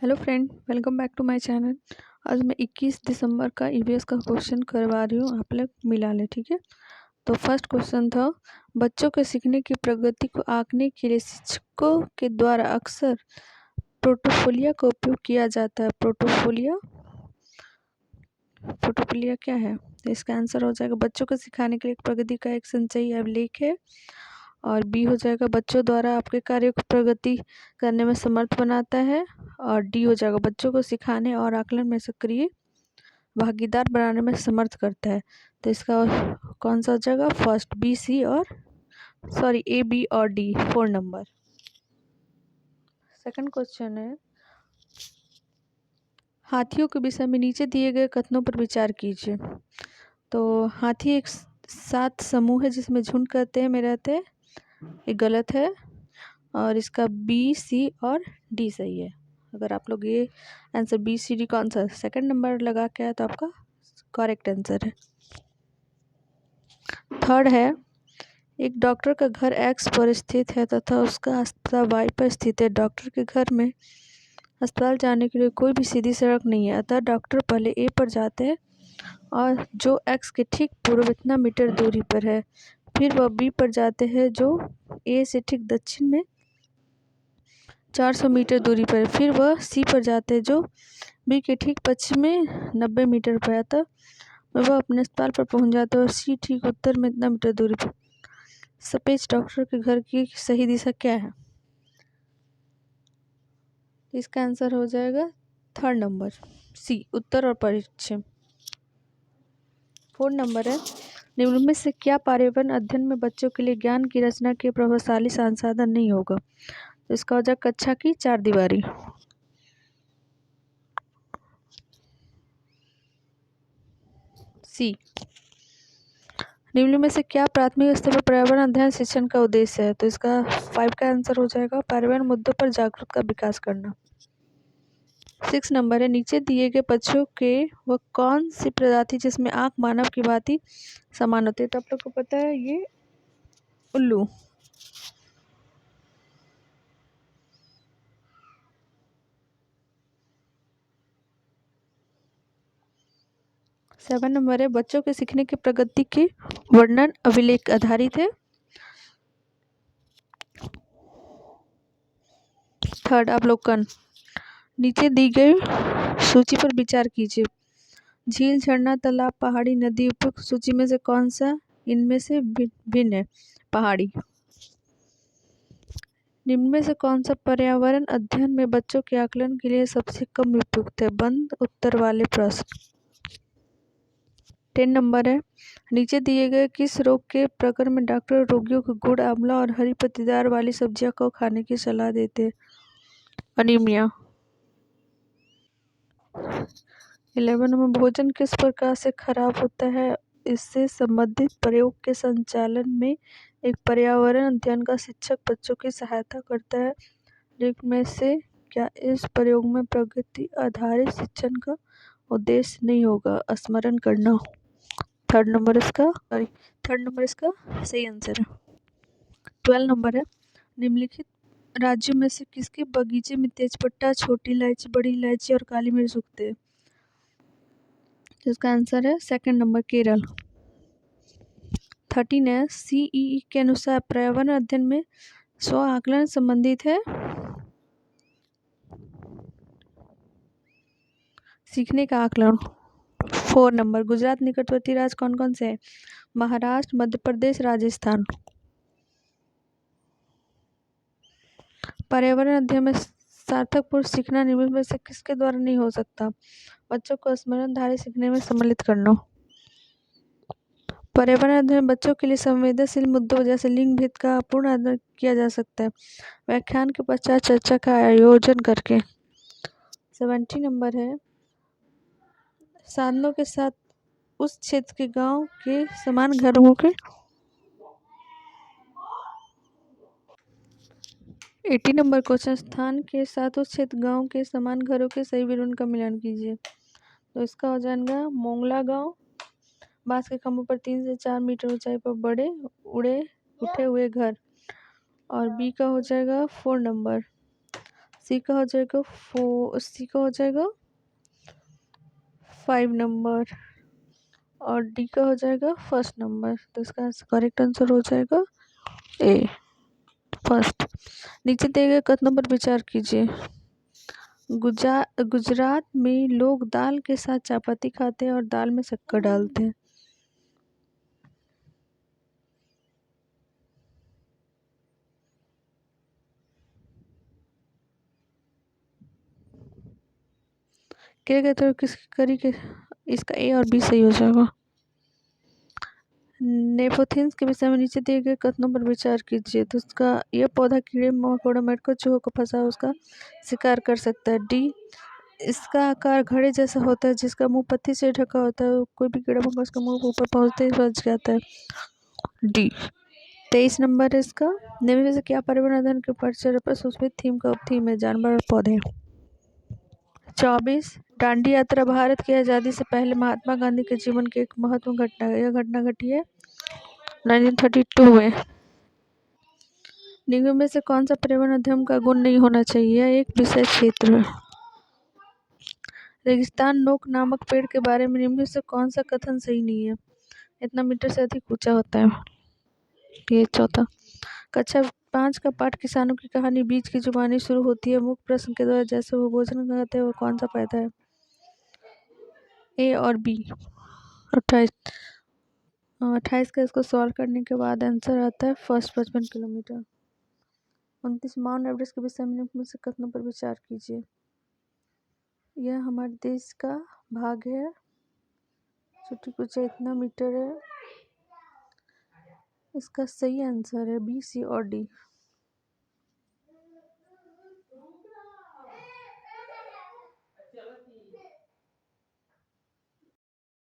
Hello friend, welcome back to my channel. आज मैं 21 दिसंबर का ईवीएस का क्वेश्चन करवा रही हूँ, आप लोग मिला ले। ठीक है, तो फर्स्ट क्वेश्चन था, बच्चों के सीखने की प्रगति को आंकने के लिए शिक्षकों के द्वारा अक्सर पोर्टफोलियो का उपयोग किया जाता है। पोर्टफोलियो पोर्टफोलियो क्या है? तो इसका आंसर हो जाएगा बच्चों को सिखाने के लिए प्रगति का एक संचयी अभिलेख है। और बी हो जाएगा बच्चों द्वारा आपके कार्य को प्रगति करने में समर्थ बनाता है। और डी हो जाएगा बच्चों को सिखाने और आकलन में सक्रिय भागीदार बनाने में समर्थ करता है। तो इसका कौन सा हो जाएगा? फर्स्ट, बी, सी और सॉरी ए, बी और डी, 4 नंबर। सेकंड क्वेश्चन है, हाथियों के विषय में नीचे दिए गए कथनों पर विचार कीजिए। तो हाथी एक सात समूह है जिसमें झुंड कहते में रहते हैं, ये गलत है। और इसका बी, सी और डी सही है। अगर आप लोग ये आंसर बी, सी, डी कौन सा सेकंड नंबर लगा के आया तो आपका करेक्ट आंसर है। थर्ड है, एक डॉक्टर का घर एक्स पर स्थित है तथा उसका अस्पताल वाई पर स्थित है। डॉक्टर के घर में अस्पताल जाने के लिए कोई भी सीधी सड़क नहीं है, अतः डॉक्टर पहले ए पर जाते हैं और जो एक्स के ठीक पूर्व इतना मीटर दूरी पर है। फिर वह बी पर जाते हैं जो ए से ठीक दक्षिण में 400 मीटर दूरी पर है। फिर वह सी पर जाते हैं जो बी के ठीक पश्चिम में 90 मीटर पर है। तब वह अपने अस्पताल पर पहुंच जाते हैं और सी ठीक उत्तर में इतना मीटर दूरी पर। सपेज डॉक्टर के घर की सही दिशा क्या है? इसका आंसर हो जाएगा थर्ड नंबर, सी, उत्तर और पश्चिम। 4 नंबर है, निम्न में से क्या पर्यावरण अध्ययन में बच्चों के लिए ज्ञान की रचना के प्रभावशाली संसाधन नहीं होगा? तो इसका हो जाएगा कक्षा की चार दीवारी। सी। निम्न में से क्या प्राथमिक स्तर पर पर्यावरण अध्ययन शिक्षण का उद्देश्य है? तो इसका 5 का आंसर हो जाएगा पर्यावरण मुद्दों पर जागरूकता विकास करना। 6 नंबर है, नीचे दिए गए पक्षियों के वह कौन सी प्रजाति जिसमें आंख मानव की भांति समान होती है? तो आप लोग को पता है ये उल्लू। सेवन नंबर है, बच्चों के सीखने की प्रगति के वर्णन अभिलेख आधारित है। थर्ड, अवलोकन। नीचे दी गई सूची पर विचार कीजिए। झील, झरना, तालाब, पहाड़ी, नदी, उपयुक्त सूची में से कौन सा इनमें से भिन्न है? पहाड़ी। निम्न में से कौन सा पर्यावरण अध्ययन में बच्चों के आकलन के लिए सबसे कम उपयुक्त है? बंद उत्तर वाले प्रश्न। 10 नंबर है, नीचे दिए गए किस रोग के प्रकरण में डॉक्टर रोगियों को गुड़, आंवला और हरी पत्तीदार वाली सब्जियां को खाने की सलाह देते हैं? अनीमिया। 11 में भोजन किस प्रकार से खराब होता है, इससे संबंधित प्रयोग के संचालन में एक पर्यावरण अध्ययन का शिक्षक बच्चों की सहायता करता है। निम्न में से क्या इस प्रयोग में प्रगति आधारित शिक्षण का उद्देश्य नहीं होगा? स्मरण करना। थर्ड नंबर इसका सही आंसर है। 12 नंबर है, निम्नलिखित राज्यों में से किसके बगीचे में तेजपत्ता, छोटी इलायची, बड़ी इलायची और काली मिर्च उगते हैं? इसका आंसर है सेकंड नंबर, केरल। 13 है, सीईई के अनुसार पर्यावरण अध्ययन में स्व आकलन संबंधित है सीखने का आकलन। 4 नंबर, गुजरात निकटवर्ती राज्य कौन कौन से हैं? महाराष्ट्र, मध्य प्रदेश, राजस्थान। पर्यावरण अध्ययन में सार्थकपूर्ण सीखना निम्न में से किसके द्वारा नहीं हो सकता? बच्चों को स्मरणधारी सीखने में सम्मिलित करना। पर्यावरण अध्ययन बच्चों के लिए संवेदनशील मुद्दों जैसे लिंग भेद का पूर्ण अध्ययन किया जा सकता है व्याख्यान के पश्चात चर्चा का आयोजन करके। 70 नंबर है, साधनों के साथ उस क्षेत्र के गांव के समान घरों के 80 नंबर क्वेश्चन, स्थान के साथ उस क्षेत्र गांव के समान घरों के सही विवरण का मिलान कीजिए। तो इसका हो जाएगा मोंगला गांव, बांस के खंभों पर 3 से 4 मीटर ऊंचाई पर बड़े उठे हुए घर। और बी का हो जाएगा 4 नंबर, सी का हो जाएगा 5 नंबर और डी का हो जाएगा फर्स्ट नंबर। तो इसका करेक्ट आंसर हो जाएगा ए फर्स्ट। नीचे दिए गए कथनों पर विचार कीजिए। गुजरात में लोग दाल के साथ चापाती खाते हैं और दाल में शक्कर डालते हैं। क्या कहते हो किस करी के इसका ए और बी सही हो जाएगा। नेपोथिन्स के विषय में नीचे दिए गए कथनों पर विचार कीजिए। तो उसका यह पौधा कीड़े मकोड़े मेढकों चूहों को फंसा उसका शिकार कर सकता है। डी इसका आकार घड़े जैसा होता है जिसका मुंह पत्ती से ढका होता है, कोई भी कीड़ा मकोड़ा उसका मुंह ऊपर पहुंचते ही बच जाता है। डी 23 नंबर है इसका। निम्न में से क्या पर्यावरण अध्ययन के परिचय पर सुस्मित थीम है जानवर और पौधे। 24 दांडी यात्रा भारत की आज़ादी से पहले महात्मा गांधी के जीवन की एक महत्वपूर्ण घटना है। यह घटना घटी है 1932 में। निम्न में से कौन सा पर्यावरण अध्ययन का गुण नहीं होना चाहिए। यह एक विषय क्षेत्र है। रेगिस्तान नोक नामक पेड़ के बारे में निम्न में से कौन सा कथन सही नहीं है। इतना मीटर से अधिक ऊंचा होता है। ये चौथा। कक्षा 5 का पाठ किसानों की कहानी बीज की जुबानी शुरू होती है मुख्य प्रश्न के द्वारा जैसे वो भोजन खाते हैं वो कौन सा पैदा है। ए और बी। 28 का इसको सॉल्व करने के बाद आंसर आता है फर्स्ट 55 किलोमीटर। 29 माउंट एवरेस्ट के विषय में निम्न से कथनों पर विचार कीजिए। यह हमारे देश का भाग है। छोटी कुछ इतना मीटर है। इसका सही आंसर है बी सी और डी।